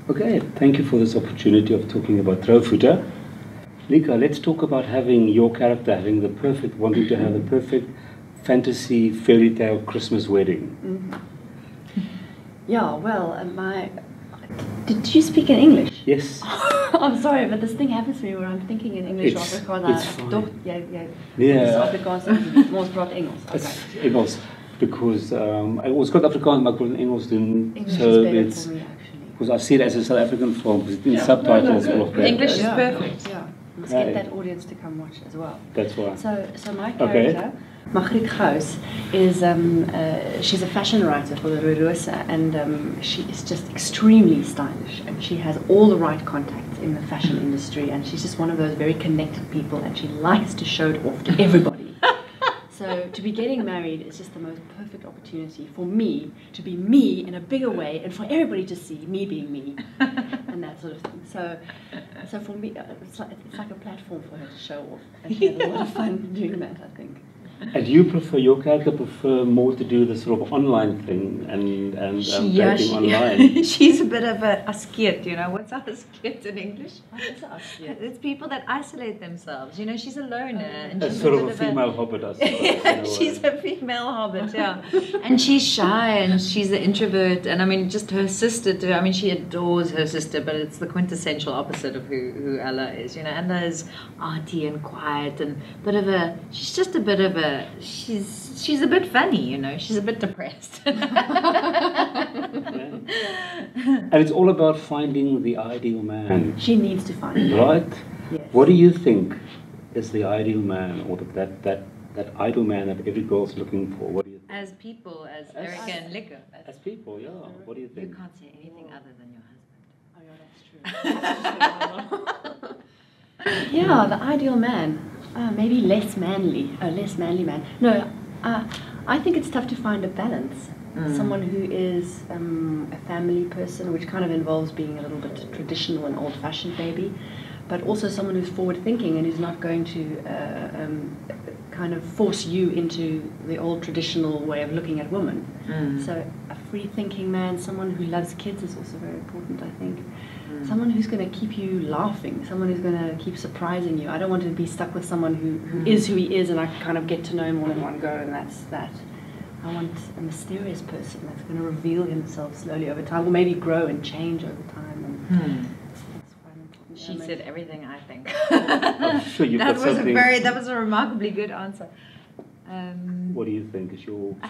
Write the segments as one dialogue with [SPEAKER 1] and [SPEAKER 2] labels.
[SPEAKER 1] Okay, thank you for this opportunity of talking about TrouVoete. Lika, let's talk about having your character, wanting to have the perfect fantasy fairy tale Christmas wedding.
[SPEAKER 2] Mm-hmm. Yeah, well, did you speak in English?
[SPEAKER 1] Yes.
[SPEAKER 2] I'm sorry, but this thing happens to me where I'm thinking in English.
[SPEAKER 1] It's fine.
[SPEAKER 2] Ons praat Engels.
[SPEAKER 1] Okay. Engels, because ons praat Afrikaans, maar ek wil in Engels doen.
[SPEAKER 2] English is better for me, actually.
[SPEAKER 1] Because I see it as a South African film, because it's in subtitles.
[SPEAKER 3] English is perfect.
[SPEAKER 2] Yeah. Let's get that audience to come watch as well.
[SPEAKER 1] That's why.
[SPEAKER 2] So my character, Margriet Gous, is she's a fashion writer for the Rooirose, and she is just extremely stylish, and she has all the right contacts in the fashion industry, and she's just one of those very connected people, and she likes to show it off to everybody. So to be getting married is just the most perfect opportunity for me to be me in a bigger way, and for everybody to see me being me, and that sort of thing. So for me, it's like a platform for her to show off, and she had a lot of fun doing that, I think.
[SPEAKER 1] And your character prefer more to do the sort of online thing and dating online?
[SPEAKER 3] She's a bit of a askeet, you know. What's askeet in English?
[SPEAKER 2] What is askeet?
[SPEAKER 3] It's people that isolate themselves. You know, she's a loner. And
[SPEAKER 1] she's sort of a female hobbit, I suppose.
[SPEAKER 3] She's a female hobbit, yeah. And she's shy, and she's an introvert. And I mean, just her sister too. I mean, she adores her sister, but it's the quintessential opposite of who Ella is. You know, Ella is arty and quiet and she's just a bit of a, she's a bit funny, you know. She's a bit depressed.
[SPEAKER 1] And it's all about finding the ideal man.
[SPEAKER 2] She needs to find him.
[SPEAKER 1] Right?
[SPEAKER 2] Yes.
[SPEAKER 1] What do you think is the ideal man, or that ideal man that every girl's looking for? What do you think?
[SPEAKER 3] As people, as Dercksen and Lika.
[SPEAKER 1] As people, yeah. What do you think?
[SPEAKER 3] You can't say anything other than your
[SPEAKER 2] husband. Oh yeah, that's true. Yeah, the ideal man. Maybe less manly man. No, I think it's tough to find a balance. Someone who is a family person, which kind of involves being a little bit traditional and old-fashioned maybe, but also someone who's forward-thinking and who's not going to kind of force you into the old traditional way of looking at women. So a free-thinking man, someone who loves kids is also very important, I think. Someone who's going to keep you laughing, someone who's going to keep surprising you. I don't want to be stuck with someone who is who he is and I kind of get to know him all in one go, and that's that. I want a mysterious person that's going to reveal himself slowly over time, or maybe grow and change over time. And that's quite important.
[SPEAKER 3] She said everything, I think.
[SPEAKER 1] I'm sure you've got something.
[SPEAKER 3] That was a remarkably good answer.
[SPEAKER 1] What do you think is your?
[SPEAKER 3] I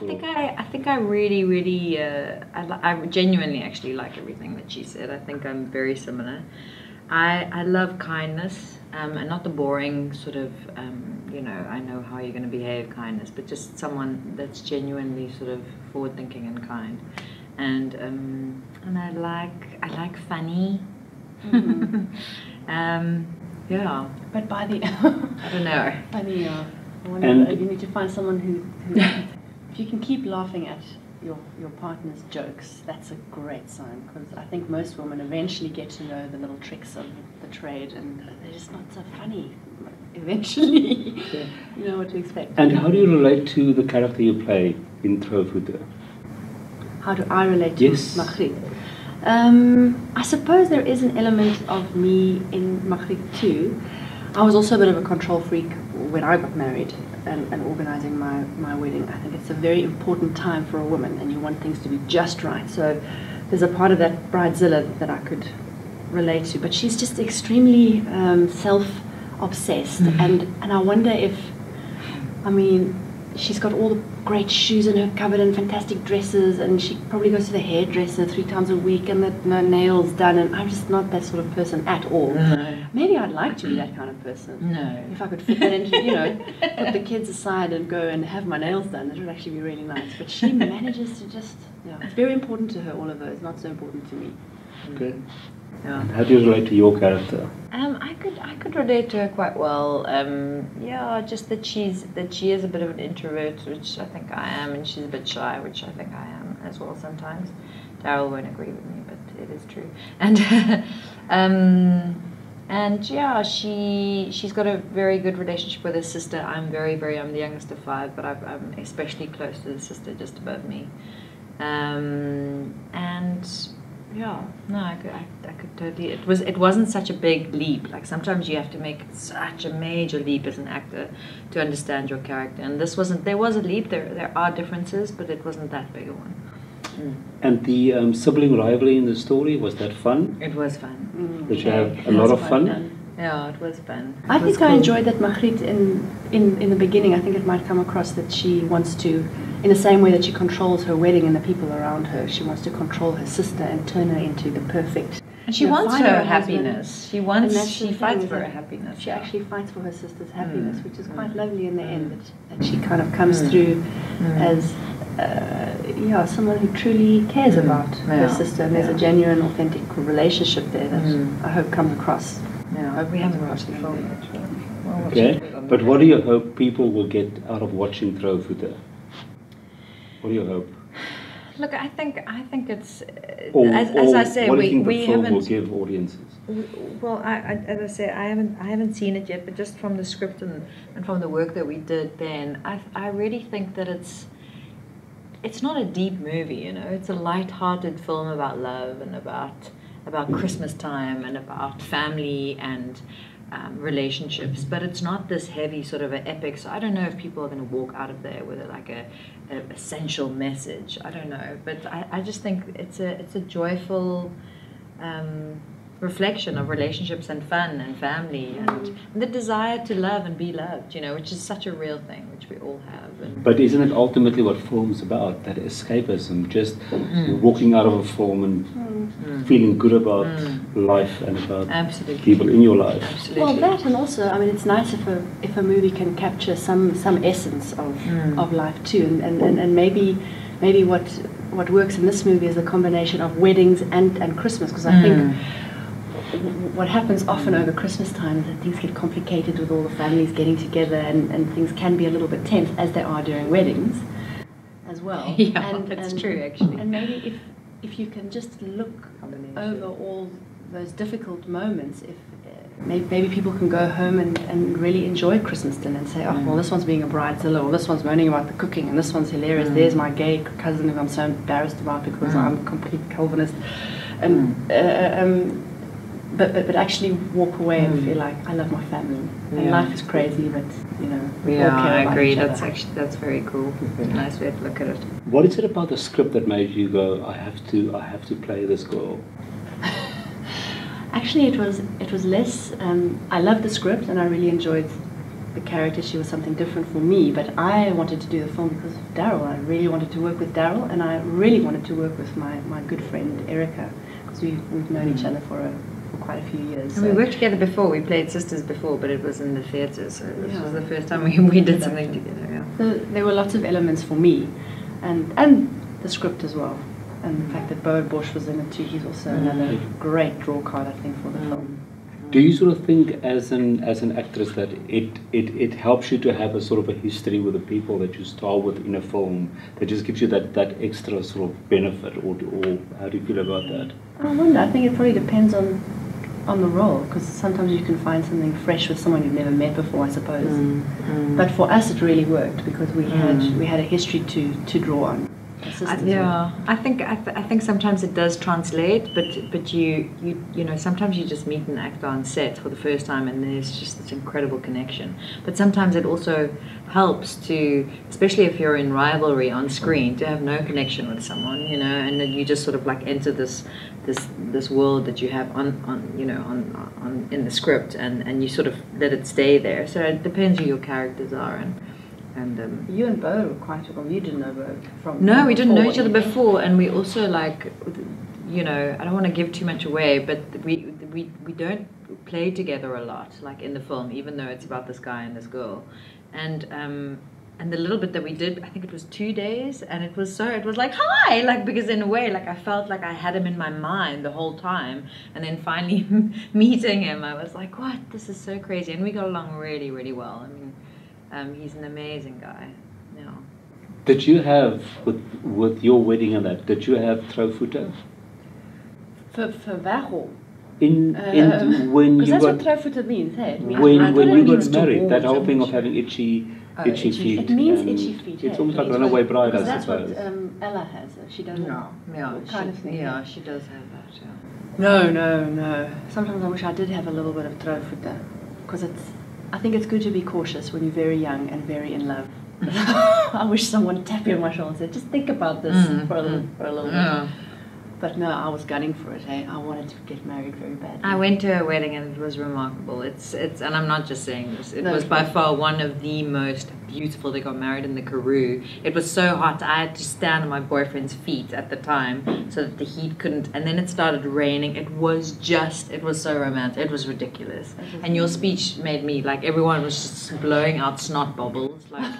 [SPEAKER 3] think I really I genuinely actually like everything that she said. I think I'm very similar. I love kindness, and not the boring sort of you know, I know how you're going to behave kindness, but just someone that's genuinely sort of forward thinking and kind. And I like funny. Yeah.
[SPEAKER 2] But by the
[SPEAKER 3] I don't know.
[SPEAKER 2] Funny. You need to find someone who if you can keep laughing at your partner's jokes, that's a great sign, because I think most women eventually get to know the little tricks of the trade, and they're just not so funny. Eventually, you know what to expect.
[SPEAKER 1] And how do you relate to the character you play in TrouVoete?
[SPEAKER 2] How do I relate to Margriet? I suppose there is an element of me in Margriet too. I was also a bit of a control freak when I got married and organising my wedding. I think it's a very important time for a woman, and you want things to be just right. So there's a part of that bridezilla that I could relate to. But she's just extremely self-obsessed, and I wonder if, I mean, she's got all the great shoes in her cupboard and fantastic dresses, and she probably goes to the hairdresser 3 times a week and the nails done, and I'm just not that sort of person at all.
[SPEAKER 3] No.
[SPEAKER 2] Maybe I'd like to be that kind of person.
[SPEAKER 3] No.
[SPEAKER 2] If I could fit that into, you know, put the kids aside and go and have my nails done, that would actually be really nice. But she manages to just, it's very important to her, all of those, not so important to me.
[SPEAKER 1] Okay.
[SPEAKER 3] Yeah.
[SPEAKER 1] And how do you relate to your character?
[SPEAKER 3] I could relate to her quite well. Yeah, just that she is a bit of an introvert, which I think I am, and she's a bit shy, which I think I am as well sometimes. Darryl won't agree with me, but it is true. And yeah, she's got a very good relationship with her sister. I'm the youngest of 5, but I'm especially close to the sister just above me. And Yeah, no, I could totally. It wasn't such a big leap. Like sometimes you have to make such a major leap as an actor to understand your character, and this wasn't. There was a leap. There are differences, but it wasn't that big a one.
[SPEAKER 1] And the sibling rivalry in the story, was that fun?
[SPEAKER 3] It was fun.
[SPEAKER 1] Did you have a lot of fun?
[SPEAKER 3] Yeah, it was fun.
[SPEAKER 2] I think I enjoyed that Margriet in the beginning. I think it might come across that she wants to, in the same way that she controls her wedding and the people around her, she wants to control her sister and turn her into the perfect.
[SPEAKER 3] And she wants
[SPEAKER 2] find
[SPEAKER 3] her
[SPEAKER 2] husband.
[SPEAKER 3] happiness. She fights for her happiness.
[SPEAKER 2] She actually fights for her sister's happiness, which is quite lovely in the end. That she kind of comes through as someone who truly cares about her sister, and there's a genuine, authentic relationship there that I hope comes across.
[SPEAKER 3] Yeah, we haven't watched the film yet.
[SPEAKER 1] Okay, but what do you hope people will get out of watching TrouVoete? What do you hope?
[SPEAKER 3] Look, I think it's
[SPEAKER 1] As
[SPEAKER 3] I say,
[SPEAKER 1] what do you think
[SPEAKER 3] we
[SPEAKER 1] the film
[SPEAKER 3] haven't.
[SPEAKER 1] will give audiences?
[SPEAKER 3] Well, as I say, I haven't seen it yet, but just from the script and from the work that we did then, I really think that it's not a deep movie, you know. It's a light-hearted film about love and about Christmas time and about family and relationships, but it's not this heavy sort of an epic. So I don't know if people are going to walk out of there with like a essential message. I don't know, but I just think it's a joyful reflection of relationships and fun and family and the desire to love and be loved, you know, which is such a real thing, which we all have.
[SPEAKER 1] But isn't it ultimately what film's about? That escapism, just walking out of a film and feeling good about life and about people in your life.
[SPEAKER 3] Absolutely.
[SPEAKER 2] Well, that, and also, I mean, it's nice if a movie can capture some essence of life too, and maybe what works in this movie is a combination of weddings and Christmas, because I think what happens often over Christmas time is that things get complicated with all the families getting together, and things can be a little bit tense, as they are during weddings as well.
[SPEAKER 3] Yeah, that's true, actually.
[SPEAKER 2] And maybe if you can just look over all those difficult moments, if maybe people can go home and really enjoy Christmas dinner and say, oh, well, this one's being a bridezilla, or this one's moaning about the cooking, and this one's hilarious. There's my gay cousin who I'm so embarrassed about because I'm a complete Calvinist. But actually walk away and feel like I love my family. And life is crazy, but you know, we all care about
[SPEAKER 3] agree.
[SPEAKER 2] each other.
[SPEAKER 3] That's very cool. It's a nice way to look at it.
[SPEAKER 1] What is it about the script that made you go, I have to play this girl?
[SPEAKER 2] Actually, it was less. I loved the script and I really enjoyed the character. She was something different for me, but I wanted to do the film because of Daryl. I really wanted to work with Daryl, and I really wanted to work with my good friend Erica, because we've known each other for quite a few years.
[SPEAKER 3] And we worked together before. We played sisters before, but it was in the theatre, so this was the first time we did something together. Yeah.
[SPEAKER 2] So there were lots of elements for me, and the script as well, and the fact that Bo Bosch was in it too. He's also another great draw card, I think, for the film.
[SPEAKER 1] Do you sort of think as an actress that it helps you to have a sort of a history with the people that you star with in a film, that just gives you that extra sort of benefit, or how do you feel about that?
[SPEAKER 2] I wonder. I think it probably depends on the role, because sometimes you can find something fresh with someone you've never met before, I suppose. But for us, it really worked because we had a history to draw on.
[SPEAKER 3] I think sometimes it does translate, but you know, sometimes you just meet an actor on set for the first time and there's just this incredible connection. But sometimes it also helps to, especially if you're in rivalry on screen, to have no connection with someone, you know, and then you just sort of like enter this world that you have on in the script, and you sort of let it stay there. So it depends who your characters are. And
[SPEAKER 2] you and Bo were quite well. You didn't know Bo from
[SPEAKER 3] no, we didn't know
[SPEAKER 2] before,
[SPEAKER 3] each other before, and we also, like, you know, I don't want to give too much away, but we don't play together a lot, like in the film, even though it's about this guy and this girl, and the little bit that we did, I think it was 2 days, and it was like, hi, like, because in a way, like, I felt like I had him in my mind the whole time, and then finally meeting him, I was like, what, this is so crazy, and we got along really, really well. I mean, he's an amazing guy. Yeah.
[SPEAKER 1] Did you have, with your wedding and that, did you have TrouVoete?
[SPEAKER 2] For Wessels.
[SPEAKER 1] When you
[SPEAKER 2] that's
[SPEAKER 1] got,
[SPEAKER 2] what TrouVoete means, hey?
[SPEAKER 1] when you got married, that whole thing of having itchy
[SPEAKER 3] Oh,
[SPEAKER 1] itchy feet.
[SPEAKER 2] It means
[SPEAKER 1] and
[SPEAKER 2] itchy feet.
[SPEAKER 1] It's
[SPEAKER 2] hey?
[SPEAKER 1] almost like
[SPEAKER 2] It means
[SPEAKER 1] runaway bride, I
[SPEAKER 2] because that's
[SPEAKER 1] suppose.
[SPEAKER 2] what Ella has. She doesn't.
[SPEAKER 3] Yeah,
[SPEAKER 2] kind of thing.
[SPEAKER 3] Yeah, she does have that. Yeah.
[SPEAKER 2] No. Sometimes I wish I did have a little bit of TrouVoete, because I think it's good to be cautious when you're very young and very in love. I wish someone would tap you on my shoulder and said, just think about this for a little bit. But no, I was gunning for it. Hey, I wanted to get married very badly.
[SPEAKER 3] I went to a wedding and it was remarkable. It's and I'm not just saying this. It
[SPEAKER 2] No,
[SPEAKER 3] was by far one of the most beautiful. They got married in the Karoo. It was so hot. I had to stand on my boyfriend's feet at the time so that the heat couldn't. And then it started raining. It was so romantic. It was ridiculous. And your speech made me like everyone was just blowing out snot bubbles. Like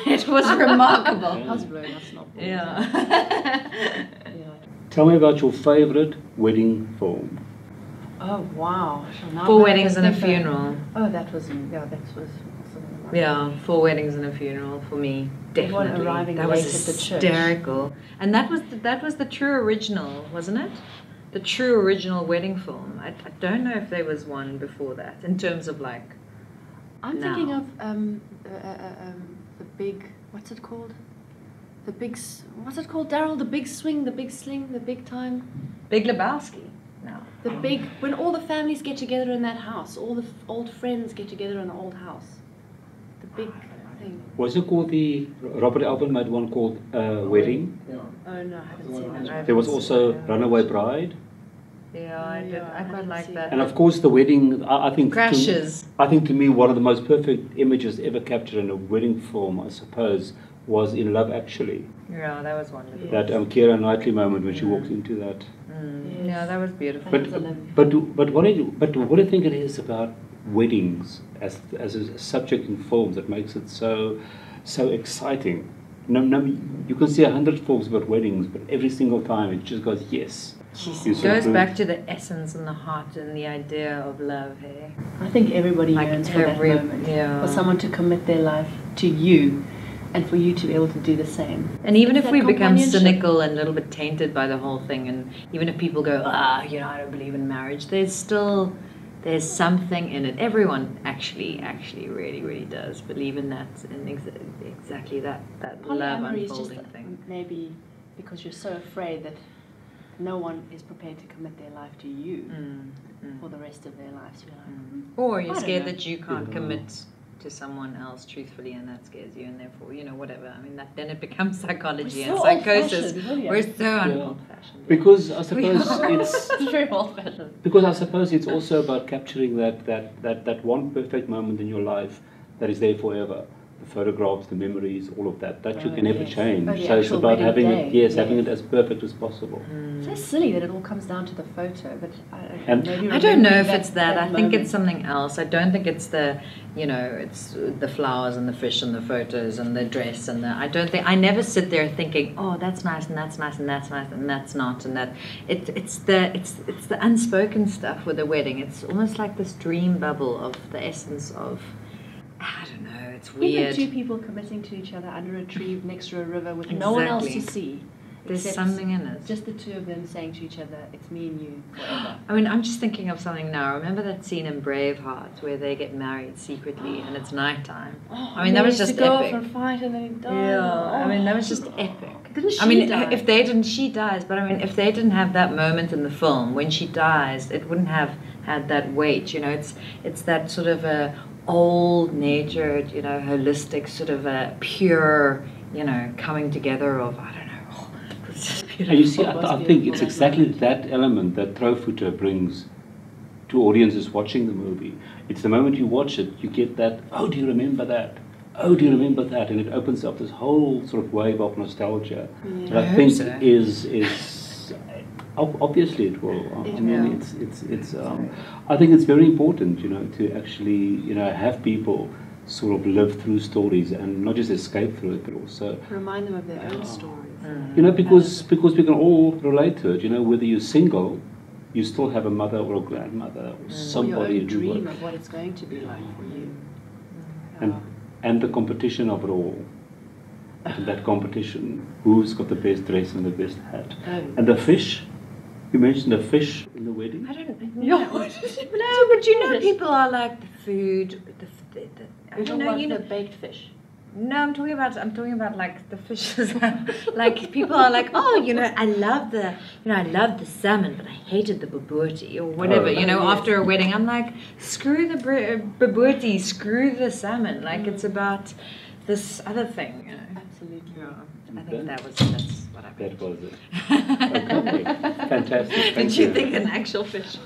[SPEAKER 3] it was remarkable.
[SPEAKER 2] I was blowing my snot balls.
[SPEAKER 3] Yeah.
[SPEAKER 1] Tell me about your favourite wedding film.
[SPEAKER 2] Oh wow! So now
[SPEAKER 3] 4
[SPEAKER 2] I
[SPEAKER 3] weddings
[SPEAKER 2] can
[SPEAKER 3] and a
[SPEAKER 2] think back.
[SPEAKER 3] funeral.
[SPEAKER 2] Oh, that was awesome.
[SPEAKER 3] Yeah, 4 weddings and a funeral for me.
[SPEAKER 2] Everyone
[SPEAKER 3] Definitely.
[SPEAKER 2] arriving
[SPEAKER 3] that
[SPEAKER 2] late
[SPEAKER 3] was
[SPEAKER 2] at the church.
[SPEAKER 3] hysterical. And that was the true original, wasn't it? The true original wedding film. I don't know if there was one before that in terms of like.
[SPEAKER 2] I'm
[SPEAKER 3] now.
[SPEAKER 2] thinking of the big. What's it called? What's it called, Daryl? The big swing, the big sling, the big time.
[SPEAKER 3] Big Lebowski. No.
[SPEAKER 2] The big, when all the families get together in that house, all the old friends get together in the old house. The big thing.
[SPEAKER 1] Was it called Robert Alban made one called Wedding?
[SPEAKER 2] Oh no, I haven't seen that.
[SPEAKER 1] There was also Runaway Bride.
[SPEAKER 3] Yeah, I did. I quite like that.
[SPEAKER 1] And of course the wedding, I think...
[SPEAKER 3] Crashes.
[SPEAKER 1] I think to me one of the most perfect images ever captured in a wedding film, I suppose, was in Love Actually.
[SPEAKER 3] Yeah, that was wonderful.
[SPEAKER 1] That Keira Knightley moment when she walks into that.
[SPEAKER 3] Yes. Yeah, that was beautiful.
[SPEAKER 1] But what do you think it is about weddings as a subject in films that makes it so exciting? No, you can see 100 films about weddings, but every single time it just goes yes.
[SPEAKER 3] It goes back to the essence and the heart and the idea of love. Hey,
[SPEAKER 2] I think everybody
[SPEAKER 3] like
[SPEAKER 2] yearns for that moment.
[SPEAKER 3] Yeah.
[SPEAKER 2] For someone to commit their life to you, and for you to be able to do the same.
[SPEAKER 3] And even if
[SPEAKER 2] that
[SPEAKER 3] we become
[SPEAKER 2] companionship.
[SPEAKER 3] cynical and a little bit tainted by the whole thing, and even if people go, I don't believe in marriage, there's something in it. Everyone actually really, really does believe in that, in exactly that love
[SPEAKER 2] Polyamory is
[SPEAKER 3] unfolding
[SPEAKER 2] just
[SPEAKER 3] thing.
[SPEAKER 2] maybe because you're so afraid that no one is prepared to commit their life to you for the rest of their lives. You're like,
[SPEAKER 3] Or you're
[SPEAKER 2] I don't
[SPEAKER 3] scared
[SPEAKER 2] know.
[SPEAKER 3] that you can't commit to someone else truthfully, and that scares you, and therefore, whatever. I mean, then it becomes psychology and
[SPEAKER 2] We're so
[SPEAKER 3] psychosis.
[SPEAKER 2] old-fashioned, William.
[SPEAKER 3] We're so old-fashioned.
[SPEAKER 1] Because I suppose
[SPEAKER 2] it's very old-fashioned.
[SPEAKER 1] because I suppose it's also about capturing that one perfect moment in your life that is there forever. The photographs, the memories, all of that you can never change.
[SPEAKER 2] Oh, the
[SPEAKER 1] So it's
[SPEAKER 2] actual
[SPEAKER 1] about
[SPEAKER 2] wedding
[SPEAKER 1] having
[SPEAKER 2] day.
[SPEAKER 1] having it as perfect as possible.
[SPEAKER 2] It's so silly that it all comes down to the photo, but maybe
[SPEAKER 3] I don't know if
[SPEAKER 2] remembering
[SPEAKER 3] it's that. I think
[SPEAKER 2] moment.
[SPEAKER 3] it's something else. I don't think it's it's the flowers and the fish and the photos and the dress and I never sit there thinking, oh, that's nice and that's nice and that's nice and that's not and that. It's the unspoken stuff with the wedding. It's almost like this dream bubble of the essence of, I don't know. It's weird.
[SPEAKER 2] Even two people committing to each other under a tree next to a river with no one else to see.
[SPEAKER 3] There's
[SPEAKER 2] except
[SPEAKER 3] something in it.
[SPEAKER 2] Just the two of them saying to each other, it's me and you forever.
[SPEAKER 3] I mean, I'm just thinking of something now. Remember that scene in Braveheart where they get married secretly and it's nighttime? I mean, that was just
[SPEAKER 2] to go
[SPEAKER 3] epic.
[SPEAKER 2] off and fight and then he died.
[SPEAKER 3] Yeah, I mean, that was just epic.
[SPEAKER 2] Didn't she
[SPEAKER 3] I mean,
[SPEAKER 2] die?
[SPEAKER 3] if they didn't, she dies. But I mean, if they didn't have that moment in the film when she dies, it wouldn't have had that weight. It's that sort of a old-natured, holistic sort of a pure, coming together of I don't know. It's just beautiful.
[SPEAKER 1] And you see, I think it's exactly that element that TrouVoete brings to audiences watching the movie. It's the moment you watch it, you get that, oh, do you remember that? Oh, do you remember that? And it opens up this whole sort of wave of nostalgia that I think is obviously it will. I mean, it's. I think it's very important, to actually, have people sort of live through stories and not just escape through it, but also
[SPEAKER 2] Remind them of their own stories.
[SPEAKER 1] because we can all relate to it. Whether you're single, you still have a mother or a grandmother or somebody
[SPEAKER 2] your own
[SPEAKER 1] who
[SPEAKER 2] dream of what it's going to be like for you.
[SPEAKER 1] and the competition of it all. And that competition, who's got the best dress and the best hat, and the fish. You mentioned the fish in the wedding.
[SPEAKER 3] I don't know. No, but people are like the food. I don't know.
[SPEAKER 2] The baked fish.
[SPEAKER 3] No, I'm talking about like the fishes. Like people are like, oh, I love the salmon, but I hated the bobotie or whatever. After a wedding, I'm like, screw the bobotie, screw the salmon. Like it's about this other thing.
[SPEAKER 2] Absolutely.
[SPEAKER 3] Yeah, I think that's what I meant.
[SPEAKER 1] That was it. Okay. Fantastic.
[SPEAKER 3] Did you think an actual fish?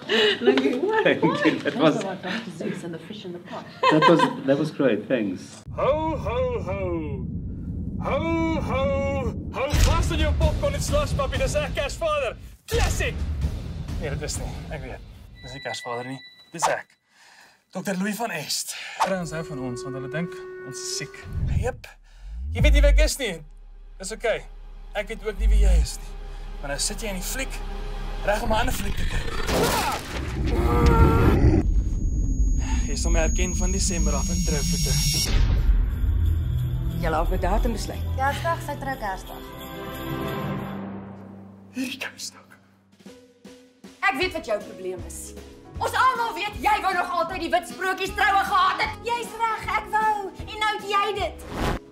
[SPEAKER 3] Looking what?
[SPEAKER 1] Thank you. That was
[SPEAKER 2] Dr. Zeus and the fish in the pot.
[SPEAKER 1] that was great. Thanks.
[SPEAKER 4] Ho, ho, ho. Ho, ho, ho vast in jou popcorn en slushpuppy, dis ek Kersvader. Classic! Nee, dit is nie. Ek weet. Dis nie Kersvader nie. Dis ek. Dr. Louis van Est. Kry ons nou van ons, want hulle dink ons is siek. Jep. Jy weet nie wie ek is nie. Dis okay. Ek weet ook nie wie jy is nie. Maar nou sit jy in die fliek, reg om 'n ander fliek te kyk. Jy sal my herken van Desember af in TrouVoete.
[SPEAKER 5] Julle op 'n datum besluit.
[SPEAKER 6] Kersdag, sy trou Kersdag.
[SPEAKER 4] Hierdie Kersdag.
[SPEAKER 5] Ek weet wat jou probleem is. Ons almal weet jy wou nog altyd die wit sprokies troue gehad het.
[SPEAKER 6] Jy's reg, ek wou. En nou het jy dit.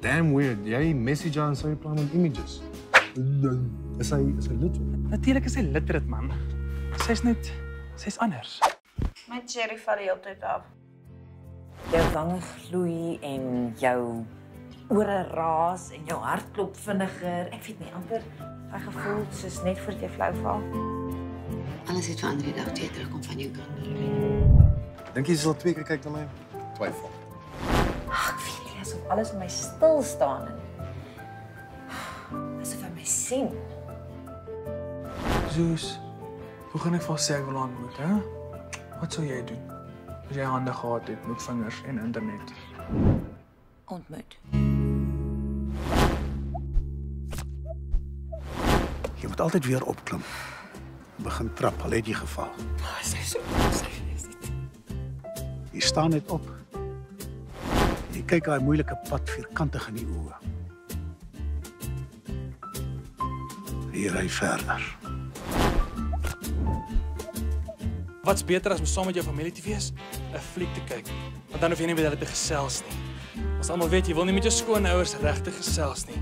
[SPEAKER 7] Damn weird. Jy message aan sy plan met images. Is hy literal?
[SPEAKER 4] Natuurlik is hy literate, man. Sy's anders.
[SPEAKER 6] My cherry val die hele tyd af.
[SPEAKER 8] Jou wange gloei en jou ore raas en jou hart klop vinniger. Ek weet nie, amper daai gevoel soos net voor jy flou val.
[SPEAKER 9] Alles het verander die dag toe jy terugkom van jou kant.
[SPEAKER 7] Dink jy sal 2 keer kyk na my? Twyfel.
[SPEAKER 8] Ek weet nie, asof alles om my stil staan en asof hy my sien.
[SPEAKER 4] Zeus, hoe gaan ek vir haar sê ek wil haar ontmoet, hè? Wat sou jy doen as jy hande gehad het met vingers en internet?
[SPEAKER 8] Ontmoet.
[SPEAKER 10] Jy moet altyd weer opklim. Begin trap, al het jy geval.
[SPEAKER 4] Sy is dit.
[SPEAKER 10] Jy staan net op. Jy kyk daai moeilike pad vierkantig in die oë. Jy ry verder.
[SPEAKER 4] Wat's beter as om saam met jou familie te wees? 'n Fliek te kyk. Want dan hoef jy nie met hulle te gesels nie. Ons almal weet jy wil nie met jou skoonouers regtig gesels nie.